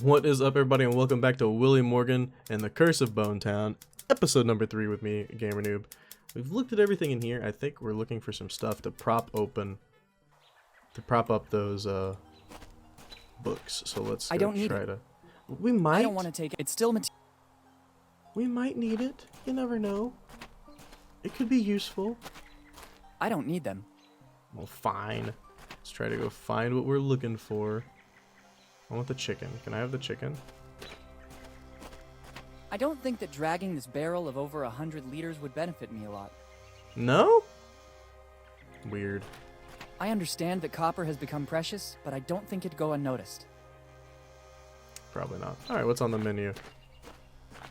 What is up, everybody, and welcome back to Willy Morgan and the Curse of Bone Town, episode number 3 with me, GamerKnoob. We've looked at everything in here. I think we're looking for some stuff to prop up those books. So let's I don't need it. We might. I don't want to take it. It's still We might need it. You never know. It could be useful. I don't need them. Well, fine. Let's try to go find what we're looking for. I want the chicken. Can I have the chicken? I don't think that dragging this barrel of over 100 liters would benefit me a lot. No? Weird. I understand that copper has become precious, but I don't think it'd go unnoticed. Probably not. Alright, what's on the menu?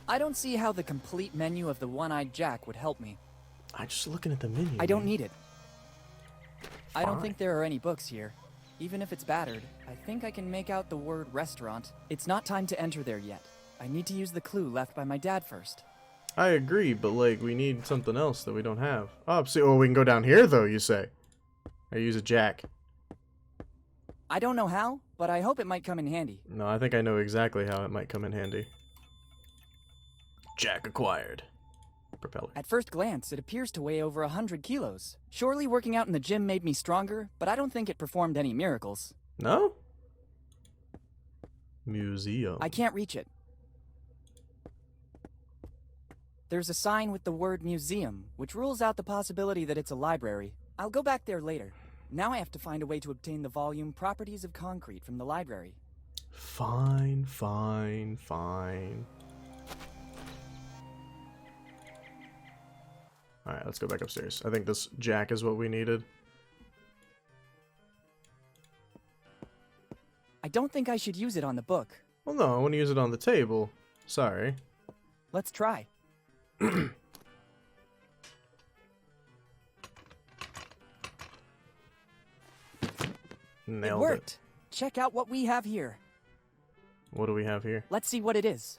I don't see how the complete menu of the One-Eyed Jack would help me. I'm just looking at the menu. I don't need it. I don't Fine. think there are any books here. Even if it's battered, I think I can make out the word restaurant. It's not time to enter there yet. I need to use the clue left by my dad first. I agree, but like, we need something else that we don't have. Oh, see, we can go down here though, you say. I use a jack. I don't know how, but I hope it might come in handy. No, I think I know exactly how it might come in handy. Jack acquired. Propeller. At first glance, it appears to weigh over 100 kilos. Surely working out in the gym made me stronger, but I don't think it performed any miracles. No? Museum. I can't reach it. There's a sign with the word museum, which rules out the possibility that it's a library. I'll go back there later. Now I have to find a way to obtain the volume Properties of Concrete from the library. Fine, fine, fine. Alright, let's go back upstairs. I think this jack is what we needed. I don't think I should use it on the book. Well, no, I want to use it on the table. Sorry. Let's try. Nailed It worked. Check out what we have here. What do we have here? Let's see what it is.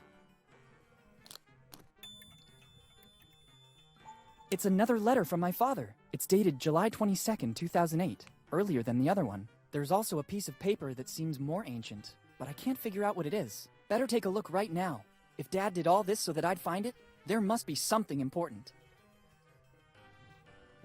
It's another letter from my father. It's dated July 22nd, 2008, earlier than the other one. There's also a piece of paper that seems more ancient, but I can't figure out what it is. Better take a look right now. If Dad did all this so that I'd find it, there must be something important.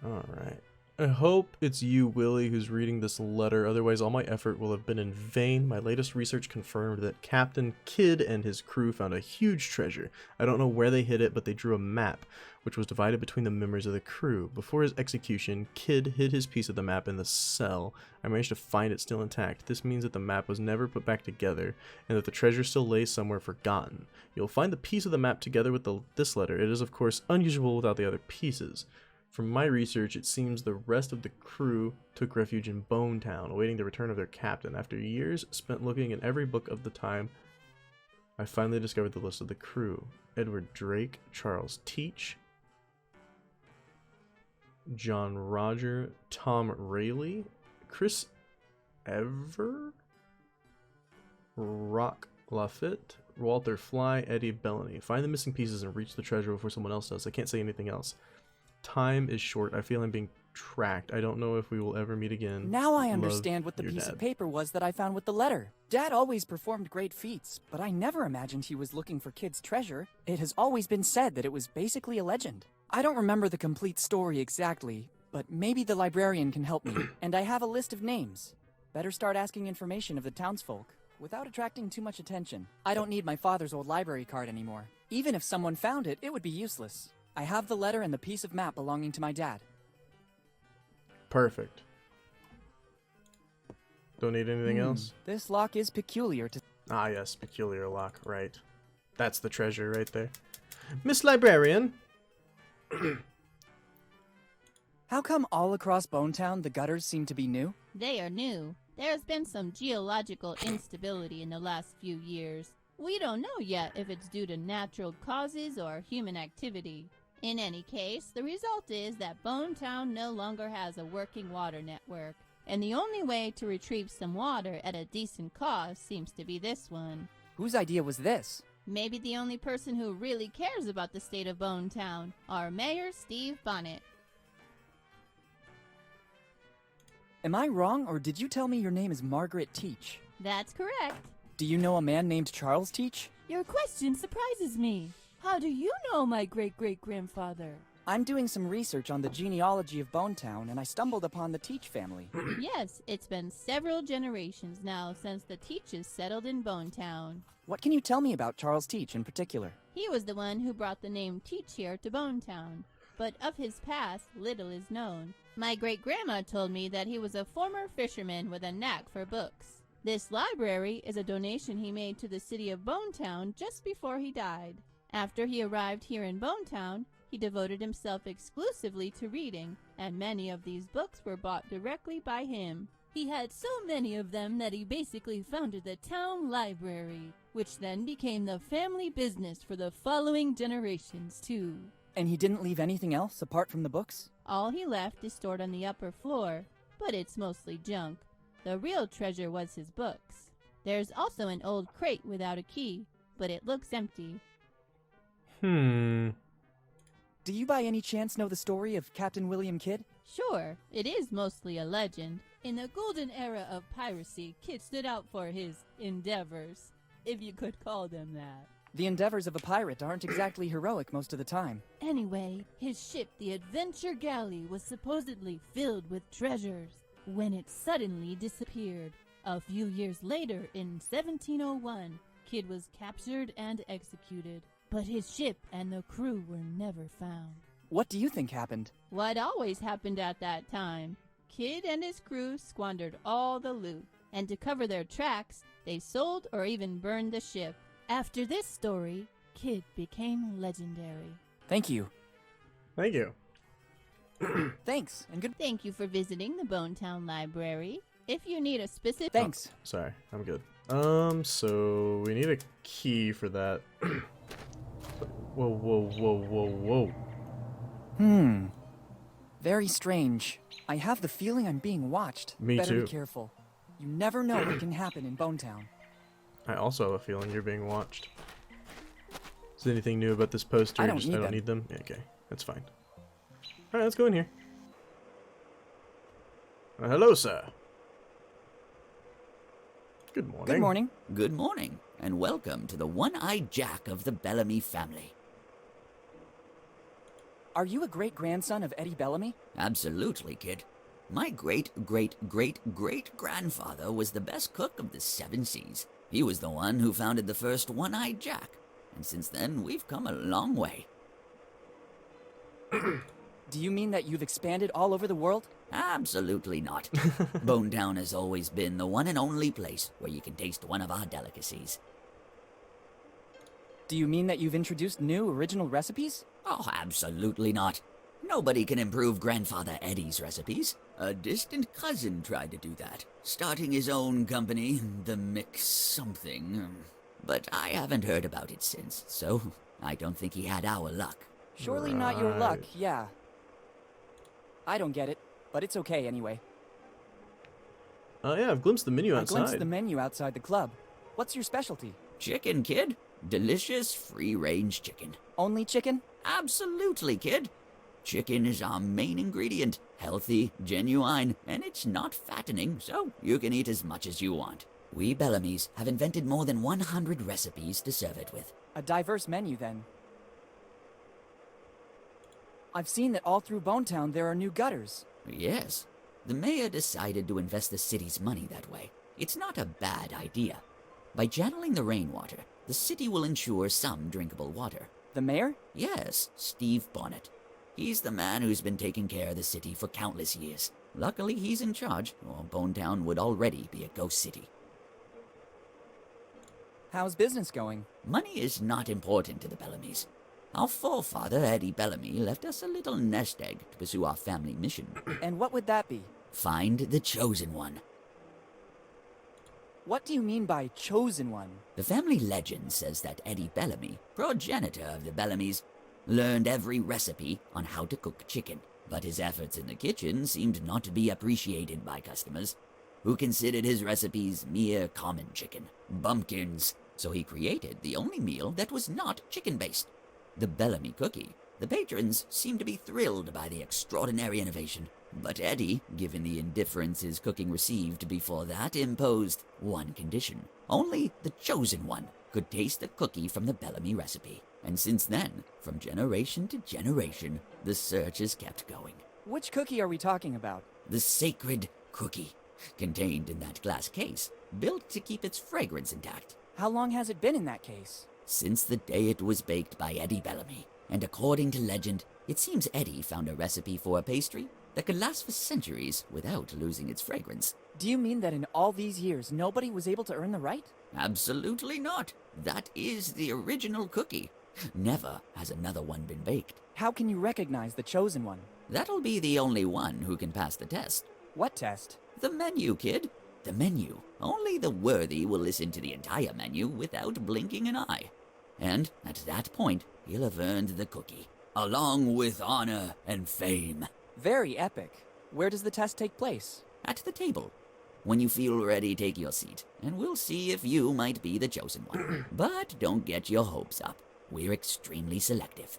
Alright. I hope it's you, Willy, who's reading this letter, otherwise all my effort will have been in vain. My latest research confirmed that Captain Kidd and his crew found a huge treasure. I don't know where they hid it, but they drew a map, which was divided between the members of the crew. Before his execution, Kidd hid his piece of the map in the cell. I managed to find it still intact. This means that the map was never put back together, and that the treasure still lays somewhere forgotten. You'll find the piece of the map together with this letter. It is, of course, unusual without the other pieces. From my research, it seems the rest of the crew took refuge in Bone Town, awaiting the return of their captain. After years spent looking in every book of the time, I finally discovered the list of the crew. Edward Drake, Charles Teach, John Roger, Tom Rayleigh, Chris Ever, Rock Lafitte, Walter Fly, Eddie Bellany. Find the missing pieces and reach the treasure before someone else does. I can't say anything else. Time is short. I feel I'm being tracked. I don't know if we will ever meet again. Now I Love, understand what the your piece dad. of paper was that I found with the letter. Dad always performed great feats, but I never imagined he was looking for Kidd's treasure. It has always been said that it was basically a legend. I don't remember the complete story exactly, but maybe the librarian can help me. And I have a list of names. Better start asking information of the townsfolk without attracting too much attention. I don't need my father's old library card anymore. Even if someone found it, it would be useless. I have the letter and the piece of map belonging to my dad. Perfect. Don't need anything else? This lock is peculiar to... Ah, yes, peculiar lock, right. That's the treasure right there. Miss Librarian! How come all across Bone Town the gutters seem to be new? They are new. There has been some geological instability in the last few years. We don't know yet if it's due to natural causes or human activity. In any case, the result is that Bone Town no longer has a working water network, and the only way to retrieve some water at a decent cost seems to be this one. Whose idea was this? Maybe the only person who really cares about the state of Bone Town, our Mayor Steve Bonnet. Am I wrong, or did you tell me your name is Margaret Teach? That's correct. Do you know a man named Charles Teach? Your question surprises me. How do you know my great-great-grandfather? I'm doing some research on the genealogy of Bonetown, and I stumbled upon the Teach family. Yes, it's been several generations now since the Teaches settled in Bonetown. What can you tell me about Charles Teach in particular? He was the one who brought the name Teach here to Bonetown, but of his past, little is known. My great-grandma told me that he was a former fisherman with a knack for books. This library is a donation he made to the city of Bonetown just before he died. After he arrived here in Bonetown, he devoted himself exclusively to reading, and many of these books were bought directly by him. He had so many of them that he basically founded the town library, which then became the family business for the following generations, too. And he didn't leave anything else apart from the books? All he left is stored on the upper floor, but it's mostly junk. The real treasure was his books. There's also an old crate without a key, but it looks empty. Do you by any chance know the story of Captain William Kidd? Sure, it is mostly a legend. In the golden era of piracy, Kidd stood out for his endeavors, if you could call them that. The endeavors of a pirate aren't exactly heroic most of the time. Anyway, his ship, the Adventure Galley, was supposedly filled with treasures when it suddenly disappeared. A few years later, in 1701, Kidd was captured and executed, but his ship and the crew were never found. What do you think happened? What always happened at that time? Kidd and his crew squandered all the loot, and to cover their tracks, they sold or even burned the ship. After this story, Kidd became legendary. Thank you. Thank you. Thanks, and good... Thank you for visiting the Bonetown Library. If you need a specific... Thanks. Sorry, I'm good. So we need a key for that. Whoa. Very strange. I have the feeling I'm being watched. Me Better too. be careful. You never know what can happen in Bonetown. I also have a feeling you're being watched. Is there anything new about this poster? I don't need them. Yeah, okay, that's fine. Alright, let's go in here. Hello, sir. Good morning. Good morning. Good morning, and welcome to the one-eyed Jack of the Bellamy family. Are you a great-grandson of Eddie Bellamy? Absolutely, kid. My great-great-great-great-grandfather was the best cook of the 7 seas. He was the one who founded the first one-eyed Jack, and since then, we've come a long way. Do you mean that you've expanded all over the world? Absolutely not. Bonetown has always been the one and only place where you can taste one of our delicacies. Do you mean that you've introduced new, original recipes? Oh, absolutely not. Nobody can improve Grandfather Eddie's recipes. A distant cousin tried to do that, starting his own company, the Mix something. But I haven't heard about it since, so I don't think he had our luck. Surely not your luck, Right. yeah. I don't get it, but it's okay anyway. Yeah, I've glimpsed the menu I outside. glimpsed the menu outside the club. What's your specialty? Chicken, kid. Delicious free-range chicken. Only chicken? Absolutely, kid. Chicken is our main ingredient. Healthy, genuine, and it's not fattening, so you can eat as much as you want. We Bellamys have invented more than 100 recipes to serve it with. A diverse menu, then. I've seen that all through Bonetown there are new gutters. Yes, the mayor decided to invest the city's money that way. It's not a bad idea. By channeling the rainwater, the city will ensure some drinkable water. The mayor? Yes, Steve Bonnet. He's the man who's been taking care of the city for countless years. Luckily, he's in charge, or Bonetown would already be a ghost city. How's business going? Money is not important to the Bellamys. Our forefather, Eddie Bellamy, left us a little nest egg to pursue our family mission. And what would that be? Find the chosen one. What do you mean by chosen one? The family legend says that Eddie Bellamy, progenitor of the Bellamys, learned every recipe on how to cook chicken, but his efforts in the kitchen seemed not to be appreciated by customers, who considered his recipes mere common chicken, bumpkins, so he created the only meal that was not chicken-based, the Bellamy cookie. The patrons seemed to be thrilled by the extraordinary innovation, but Eddie, given the indifference his cooking received before that, imposed one condition. Only the chosen one could taste the cookie from the Bellamy recipe. And since then, from generation to generation, the search has kept going. Which cookie are we talking about? The sacred cookie, contained in that glass case, built to keep its fragrance intact. How long has it been in that case? Since the day it was baked by Eddie Bellamy. And according to legend, it seems Eddie found a recipe for a pastry that could last for centuries without losing its fragrance. Do you mean that in all these years, nobody was able to earn the right? Absolutely not. That is the original cookie. Never has another one been baked. How can you recognize the chosen one? That'll be the only one who can pass the test. What test? The menu, kid. The menu. Only the worthy will listen to the entire menu without blinking an eye. And at that point, he'll have earned the cookie, along with honor and fame. Very epic. Where does the test take place? At the table. When you feel ready, take your seat, and we'll see if you might be the chosen one. But don't get your hopes up. We're extremely selective.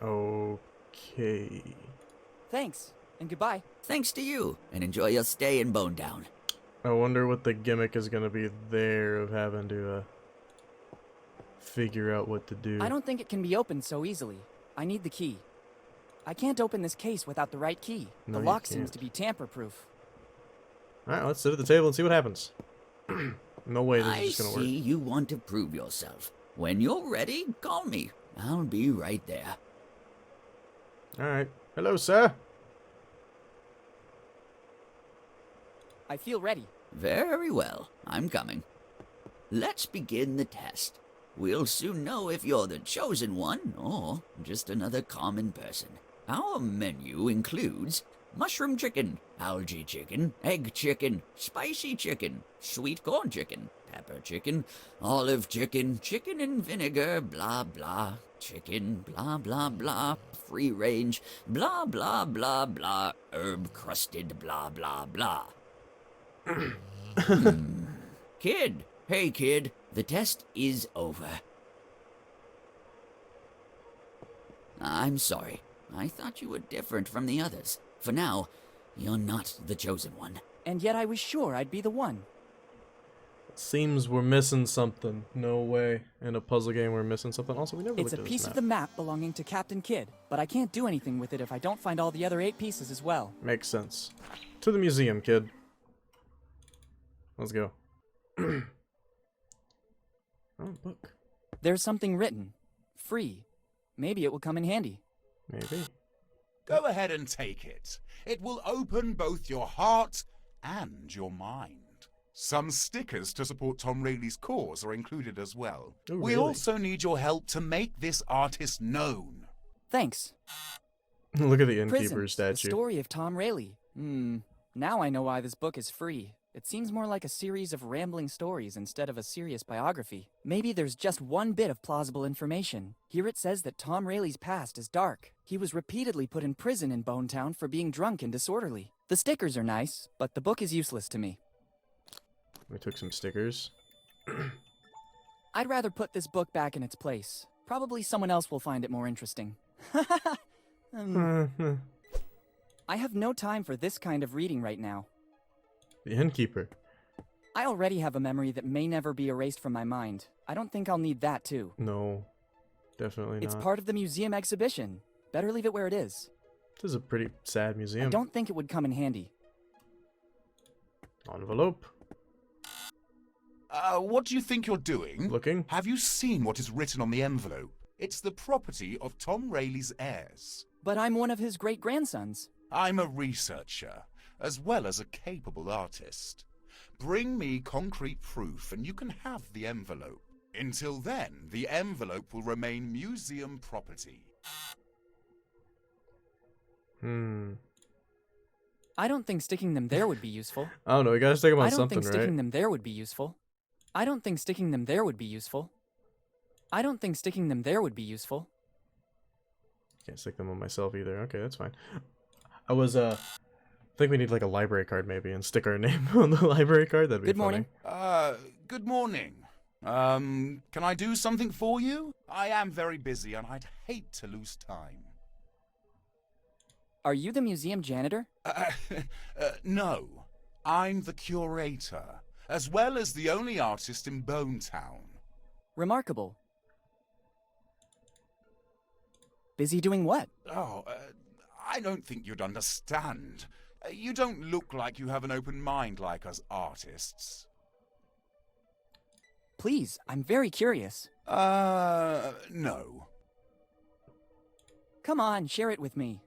Okay. Thanks, and goodbye. Thanks to you, and enjoy your stay in Bone Town. I wonder what the gimmick is going to be there of having to figure out what to do. I don't think it can be opened so easily. I need the key. I can't open this case without the right key. No, The you lock seems can't. to be tamper-proof. Alright, let's sit at the table and see what happens. No way this I is just going to see work. you want to prove yourself. When you're ready, call me. I'll be right there. Alright. Hello, sir. I feel ready. Very well, I'm coming. Let's begin the test. We'll soon know if you're the chosen one or just another common person. Our menu includes mushroom chicken, algae chicken, egg chicken, spicy chicken, sweet corn chicken, pepper chicken, olive chicken, chicken and vinegar, blah blah, chicken, blah blah blah, free range, blah blah blah blah, herb crusted, blah blah blah. Kid, hey kid, the test is over. I'm sorry. I thought you were different from the others. For now, you're not the chosen one. And yet I was sure I'd be the one. Seems we're missing something. No way. In a puzzle game we're missing something. Also, we never It's looked a at this piece map. of the map belonging to Captain Kidd, but I can't do anything with it if I don't find all the other 8 pieces as well. Makes sense. To the museum, kid. Let's go. Oh, book. There's something written. Free. Maybe it will come in handy. Maybe. Go ahead and take it. It will open both your heart and your mind. Some stickers to support Tom Rayleigh's cause are included as well. Oh, We really? also need your help to make this artist known. Thanks. Look at the innkeeper Prisons, statue. the story of Tom Rayleigh. Now I know why this book is free. It seems more like a series of rambling stories instead of a serious biography. Maybe there's just one bit of plausible information. Here it says that Tom Rayleigh's past is dark. He was repeatedly put in prison in Bone Town for being drunk and disorderly. The stickers are nice, but the book is useless to me. We took some stickers. I'd rather put this book back in its place. Probably someone else will find it more interesting. The I have no time for this kind of reading right now. innkeeper. I already have a memory that may never be erased from my mind. I don't think I'll need that too. No. Definitely It's not. part of the museum exhibition. Better leave it where it is. This is a pretty sad I museum. don't think it would come in handy. Envelope. What do you think you're doing? Looking. Have you seen what is written on the envelope? It's the property of Tom Rayleigh's heirs. But I'm one of his great-grandsons. I'm a researcher, as well as a capable artist. Bring me concrete proof and you can have the envelope. Until then, the envelope will remain museum property. I don't think sticking them there would be useful. I don't know. We gotta stick them on I don't something, think sticking right? them there would be useful. I don't think sticking them there would be useful. I don't think sticking them there would be useful. Can't stick them on myself either. Okay, that's fine. I was, I think we need like a library card maybe and stick our name on the library card. That'd be Good morning. Good morning. Can I do something for you? I am very busy and I'd hate to lose time. Are you the museum janitor? No. I'm the curator, as well as the only artist in Bonetown. Remarkable. Busy doing what? Oh, I don't think you'd understand. You don't look like you have an open mind like us artists. Please, I'm very curious. No. Come on, share it with me.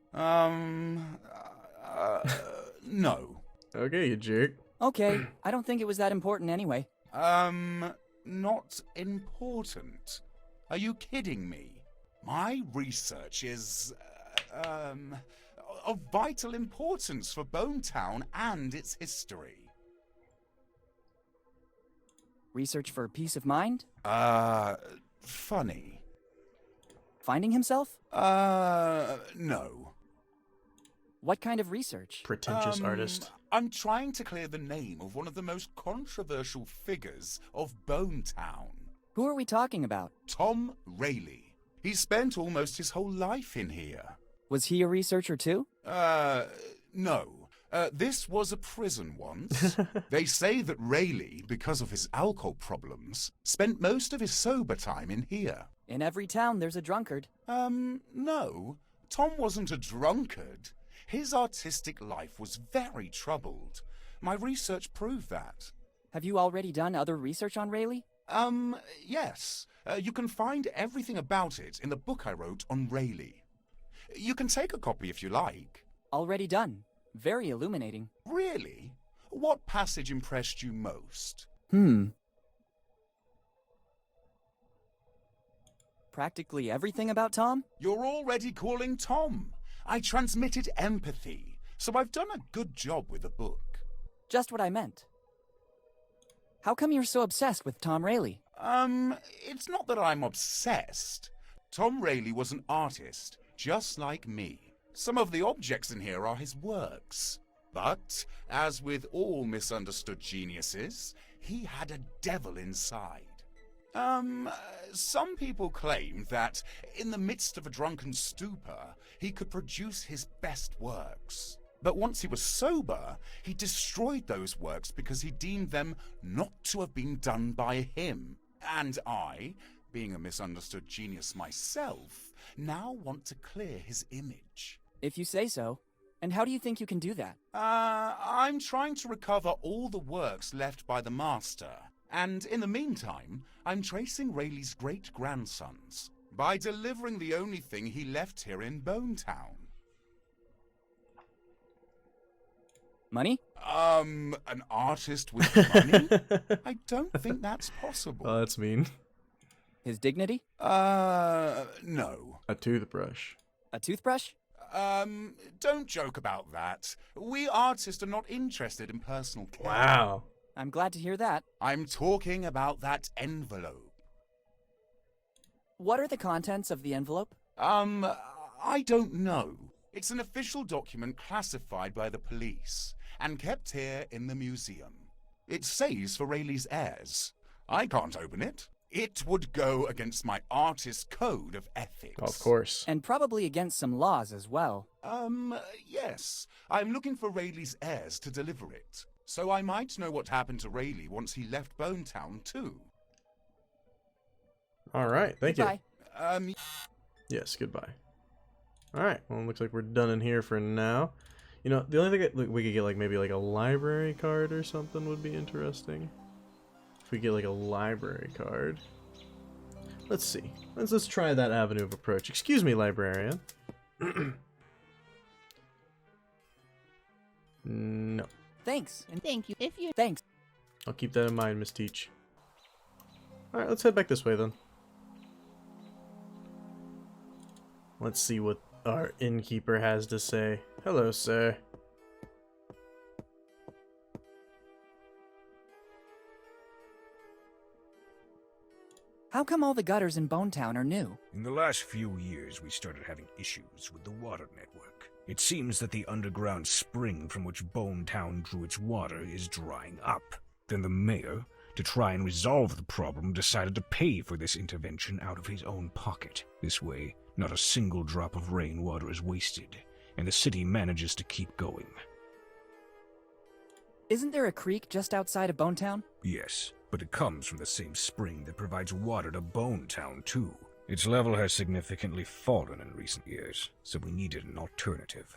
No. Okay, you jerk. Okay, I don't think it was that important anyway. Not important. Are you kidding me? My research is, of vital importance for Bonetown and its history. Research for peace of mind? Funny. Finding himself? No. What kind of research? Pretentious artist. I'm trying to clear the name of one of the most controversial figures of Bonetown. Who are we talking about? Tom Rayleigh. He spent almost his whole life in here. Was he a researcher too? No. This was a prison once. They say that Rayleigh, because of his alcohol problems, spent most of his sober time in here. In every town there's a drunkard. No. Tom wasn't a drunkard. His artistic life was very troubled. My research proved that. Have you already done other research on Rayleigh? Yes. You can find everything about it in the book I wrote on Rayleigh. You can take a copy if you like. Already done. Very illuminating. Really? What passage impressed you most? Practically everything about Tom? You're already calling Tom. I transmitted empathy, so I've done a good job with the book. Just what I meant. How come you're so obsessed with Tom Rayleigh? It's not that I'm obsessed. Tom Rayleigh was an artist, just like me. Some of the objects in here are his works. But, as with all misunderstood geniuses, he had a devil inside. Some people claim that, in the midst of a drunken stupor, he could produce his best works. But once he was sober, he destroyed those works because he deemed them not to have been done by him. And I, being a misunderstood genius myself, now want to clear his image. If you say so. And how do you think you can do that? I'm trying to recover all the works left by the master. And in the meantime, I'm tracing Rayleigh's great-grandsons by delivering the only thing he left here in Bonetown. Money? An artist with money? I don't think that's possible. Oh, that's mean. His dignity? No. A toothbrush. A toothbrush? Don't joke about that. We artists are not interested in personal care. Wow. I'm glad to hear that. I'm talking about that envelope. What are the contents of the envelope? I don't know. It's an official document classified by the police and kept here in the museum. It says for Rayleigh's heirs. I can't open it. It would go against my artist code of ethics. Of course. And probably against some laws as well. Yes. I'm looking for Rayleigh's heirs to deliver it. So I might know what happened to Rayleigh once he left Bonetown, too. All right, thank you. Goodbye. Yes, goodbye. All right, well, it looks like we're done in here for now. You know, the only thing we could get, like, maybe like a library card or something would be interesting. If we get like a library card. Let's see. Let's try that avenue of approach. Excuse me, librarian. No. Thanks. And Thank you. If you thanks. I'll keep that in mind, Miss Teach. Alright, let's head back this way then. Let's see what our innkeeper has to say. Hello, sir. How come all the gutters in Bonetown are new? In the last few years, we started having issues with the water network. It seems that the underground spring from which Bonetown drew its water is drying up. Then the mayor, to try and resolve the problem, decided to pay for this intervention out of his own pocket. This way, not a single drop of rainwater is wasted, and the city manages to keep going. Isn't there a creek just outside of Bonetown? Yes, but it comes from the same spring that provides water to Bonetown, too. Its level has significantly fallen in recent years, so we needed an alternative.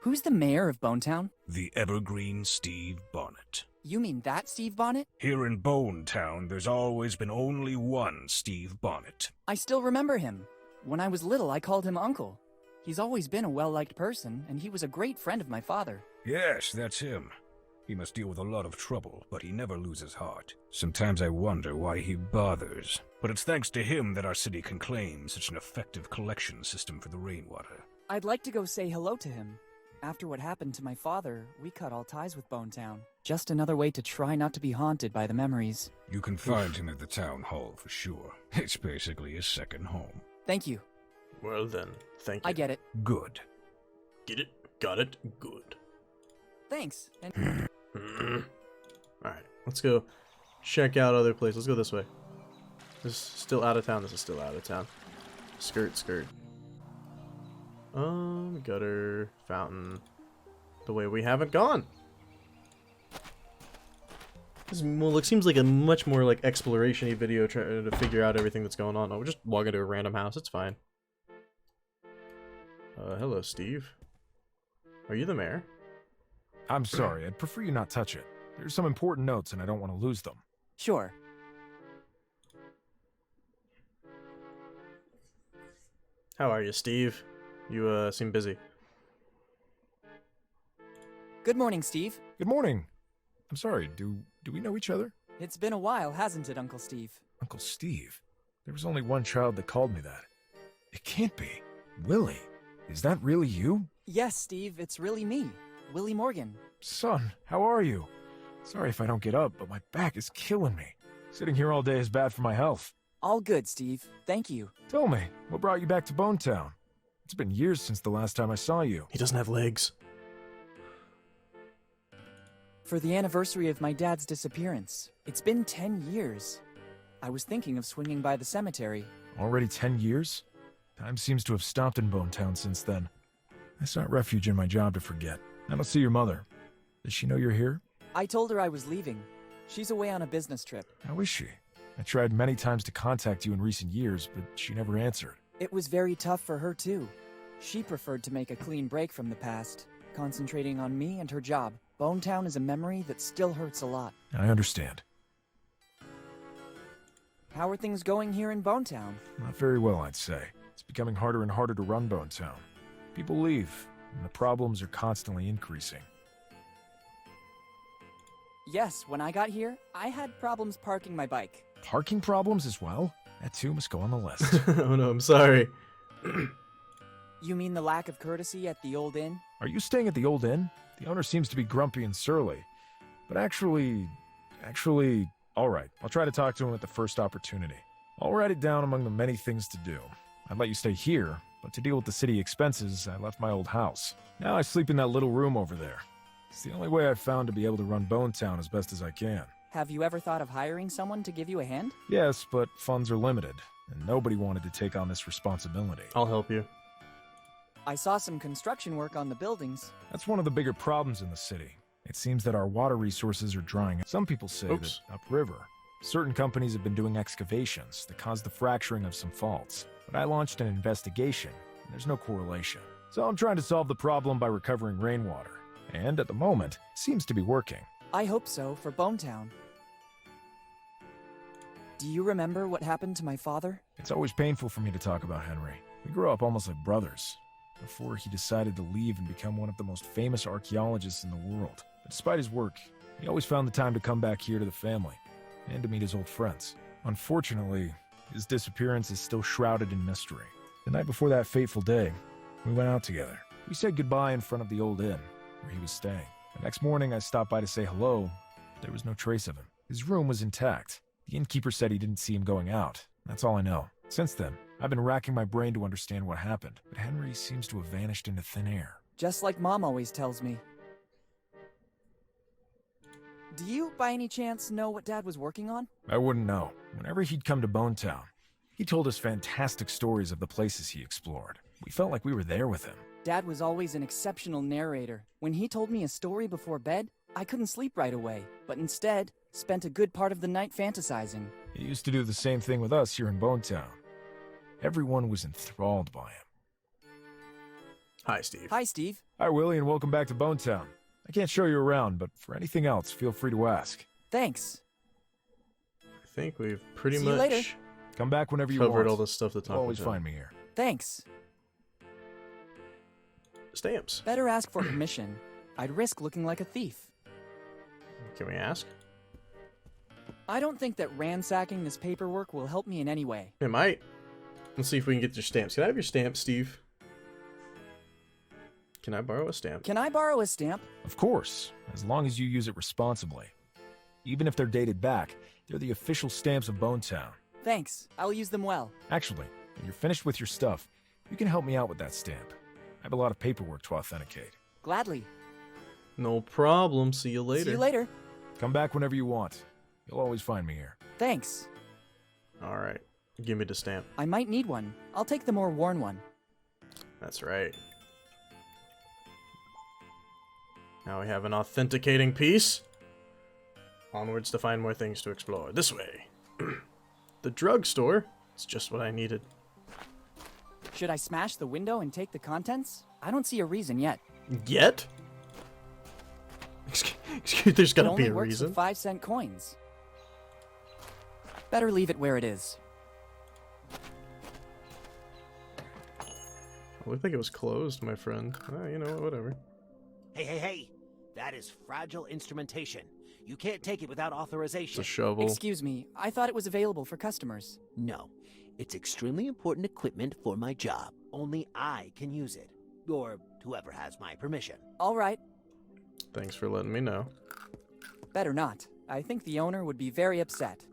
Who's the mayor of Bonetown? The evergreen Steve Bonnet. You mean that Steve Bonnet? Here in Bonetown, there's always been only one Steve Bonnet. I still remember him. When I was little, I called him Uncle. He's always been a well-liked person, and he was a great friend of my father. Yes, that's him. He must deal with a lot of trouble, but he never loses heart. Sometimes I wonder why he bothers. But it's thanks to him that our city can claim such an effective collection system for the rainwater. I'd like to go say hello to him. After what happened to my father, we cut all ties with Bonetown. Just another way to try not to be haunted by the memories. You can find him at the town hall for sure. It's basically his second home. Thank you. Well then, thank you. I get it. Good. Get it? Got it? Good. Thanks. And Alright, let's go check out other places. Let's go this way. This is still out of town. This is still out of town. Skirt, skirt. Gutter, fountain. The way we haven't gone. This seems like a much more like exploration-y video trying to figure out everything that's going on. Oh, we're just walking into a random house. It's fine. Hello, Steve. Are you the mayor? I'm sorry, I'd prefer you not touch it. There's some important notes and I don't want to lose them. sure. How are you, Steve? You, seem busy. Good morning, Steve. Good morning. I'm sorry, do we know each other? It's been a while, hasn't it, Uncle Steve? Uncle Steve? There was only one child that called me that. It can't be. Willy? Is that really you? Yes, Steve, it's really me, Willy Morgan. Son, how are you? Sorry if I don't get up, but my back is killing me. Sitting here all day is bad for my health. All good, Steve. Thank you. Tell me, what brought you back to Bonetown? It's been years since the last time I saw you. He doesn't have legs. For the anniversary of my dad's disappearance. It's been 10 years. I was thinking of swinging by the cemetery. Already 10 years? Time seems to have stopped in Bonetown since then. I sought refuge in my job to forget. I don't see your mother. Does she know you're here? I told her I was leaving. She's away on a business trip. How is she? I tried many times to contact you in recent years, but she never answered. It was very tough for her, too. She preferred to make a clean break from the past, concentrating on me and her job. Bonetown is a memory that still hurts a lot. I understand. How are things going here in Bonetown? Not very well, I'd say. It's becoming harder and harder to run Bonetown. People leave, and the problems are constantly increasing. Yes, when I got here, I had problems parking my bike. Parking problems as well? That too must go on the list. Oh no, I'm sorry. You mean the lack of courtesy at the old inn? Are you staying at the old inn? The owner seems to be grumpy and surly. But actually, alright, I'll try to talk to him at the first opportunity. I'll write it down among the many things to do. I'd let you stay here, but to deal with the city expenses, I left my old house. Now I sleep in that little room over there. It's the only way I've found to be able to run Bonetown as best as I can. Have you ever thought of hiring someone to give you a hand? Yes, but funds are limited, and nobody wanted to take on this responsibility. I'll help you. I saw some construction work on the buildings. That's one of the bigger problems in the city. It seems that our water resources are drying up. Some people say that upriver, certain companies have been doing excavations that caused the fracturing of some faults. But I launched an investigation, and there's no correlation. So I'm trying to solve the problem by recovering rainwater. And at the moment, seems to be working. I hope so, for Bonetown. Do you remember what happened to my father? It's always painful for me to talk about Henry. We grew up almost like brothers, before he decided to leave and become one of the most famous archaeologists in the world. But despite his work, he always found the time to come back here to the family, and to meet his old friends. Unfortunately, his disappearance is still shrouded in mystery. The night before that fateful day, we went out together. We said goodbye in front of the old inn, where he was staying. The next morning, I stopped by to say hello. There was no trace of him. His room was intact. The innkeeper said he didn't see him going out. That's all I know. Since then, I've been racking my brain to understand what happened, but Henry seems to have vanished into thin air. Just like Mom always tells me. Do you, by any chance, know what Dad was working on? I wouldn't know. Whenever he'd come to Bonetown, he told us fantastic stories of the places he explored. We felt like we were there with him. Dad was always an exceptional narrator. When he told me a story before bed, I couldn't sleep right away, but instead spent a good part of the night fantasizing. He used to do the same thing with us here in Bonetown. Everyone was enthralled by him. Hi, Steve. Hi, Steve. Hi, Willie, and welcome back to Bonetown. I can't show you around, but for anything else, feel free to ask. Thanks. I think we've pretty See you much later. Come back whenever you want. covered all the stuff that's You'll not always find me here. Thanks. Stamps. Better ask for permission. I'd risk looking like a thief. Can we ask? I don't think that ransacking this paperwork will help me in any way. It might. Let's see if we can get your stamps. Can I have your stamp, Steve? Can I borrow a stamp? Can I borrow a stamp? Of course, as long as you use it responsibly. Even if they're dated back, they're the official stamps of Bonetown. Thanks. I'll use them well. Actually, when you're finished with your stuff, you can help me out with that stamp. I have a lot of paperwork to authenticate. Gladly. No problem. See you later. See you later. Come back whenever you want. You'll always find me here. Thanks. All right. Give me the stamp. I might need one. I'll take the more worn one. That's right. Now we have an authenticating piece. Onwards to find more things to explore. This way. The drugstore. It's just what I needed. Should I smash the window and take the contents? I don't see a reason yet. Yet? Excuse, there's gotta be a It only works reason. with 5-cent coins. Better leave it where it is. It looked like it was closed, my friend. You know, whatever. Hey. That is fragile instrumentation. You can't take it without It's authorization. a shovel. Excuse me, I thought it was available for customers. No. It's extremely important equipment for my job. Only I can use it. Or whoever has my permission. All right. Thanks for letting me know. Better not. I think the owner would be very upset.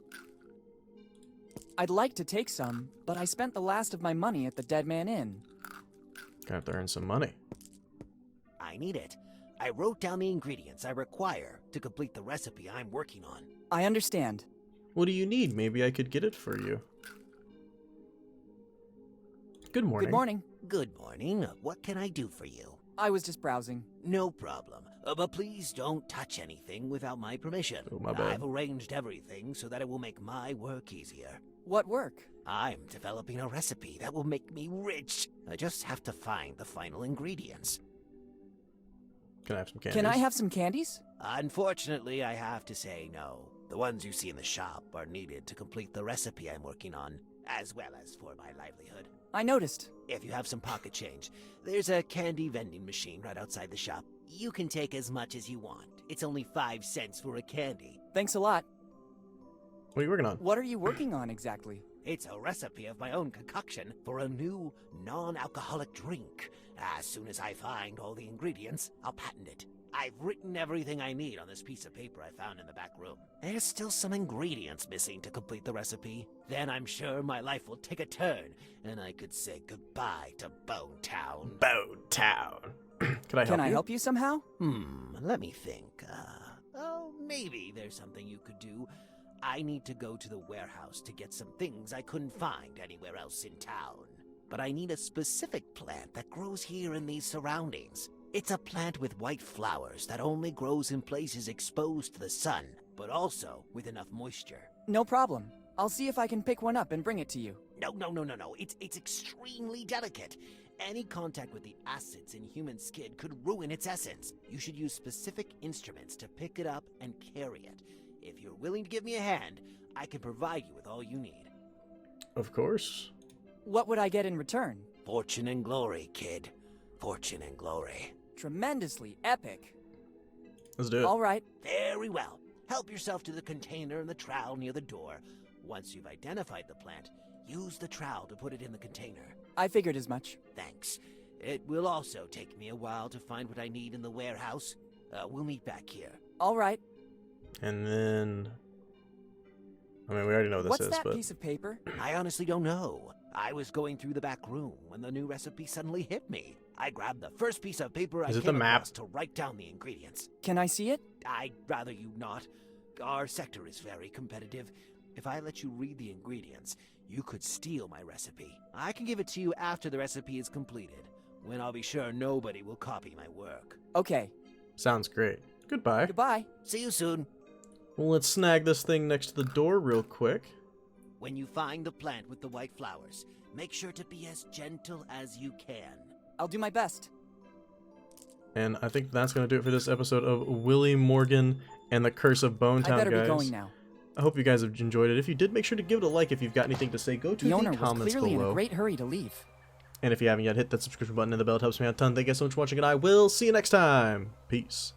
I'd like to take some, but I spent the last of my money at the Dead Man Inn. Gonna have to earn some money. I need it. I wrote down the ingredients I require to complete the recipe I'm working on. I understand. What do you need? Maybe I could get it for you. Good morning. Good morning. Good morning. What can I do for you? I was just browsing. No problem. But please don't touch anything without my permission. Oh, my bad. I've arranged everything so that it will make my work easier. What work? I'm developing a recipe that will make me rich. I just have to find the final ingredients. Can I have some candies? Can I have some candies? Unfortunately, I have to say no. The ones you see in the shop are needed to complete the recipe I'm working on, as well as for my livelihood. I noticed. If you have some pocket change, there's a candy vending machine right outside the shop. You can take as much as you want. It's only 5 cents for a candy. Thanks a lot. What are you working on? What are you working on exactly? It's a recipe of my own concoction for a new, non-alcoholic drink. As soon as I find all the ingredients, I'll patent it. I've written everything I need on this piece of paper I found in the back room. There's still some ingredients missing to complete the recipe. Then I'm sure my life will take a turn, and I could say goodbye to Bonetown. Bonetown. Can I help Can you? I help you somehow? Let me think. Maybe there's something you could do. I need to go to the warehouse to get some things I couldn't find anywhere else in town. But I need a specific plant that grows here in these surroundings. It's a plant with white flowers that only grows in places exposed to the sun, but also with enough moisture. No problem. I'll see if I can pick one up and bring it to you. No. It's extremely delicate. Any contact with the acids in human skin could ruin its essence. You should use specific instruments to pick it up and carry it. If you're willing to give me a hand, I can provide you with all you need. Of course. What would I get in return? Fortune and glory, kid. Fortune and glory. Tremendously epic. Let's do it. All right. Very well. Help yourself to the container and the trowel near the door. Once you've identified the plant, use the trowel to put it in the container. I figured as much. Thanks. It will also take me a while to find what I need in the warehouse. We'll meet back here. All right. And then... I mean, we already know what this What's is, that but... piece of paper? I honestly don't know. I was going through the back room when the new recipe suddenly hit me. I grabbed the first piece of paper I Is it came the map? across to write down the ingredients. Can I see it? I'd rather you not. Our sector is very competitive. If I let you read the ingredients, you could steal my recipe. I can give it to you after the recipe is completed, when I'll be sure nobody will copy my work. Okay. Sounds great. Goodbye. Goodbye. See you soon. Well, let's snag this thing next to the door real quick. When you find the plant with the white flowers, make sure to be as gentle as you can. I'll do my best. And I think that's going to do it for this episode of Willy Morgan and the Curse of Bone Town, I better guys. be going now. I hope you guys have enjoyed it. If you did, make sure to give it a like. If you've got anything to say, go to The owner the was comments clearly in below. a great hurry to leave. And if you haven't yet, hit that subscription button and the bell. It helps me out a ton. Thank you guys so much for watching, and I will see you next time. Peace.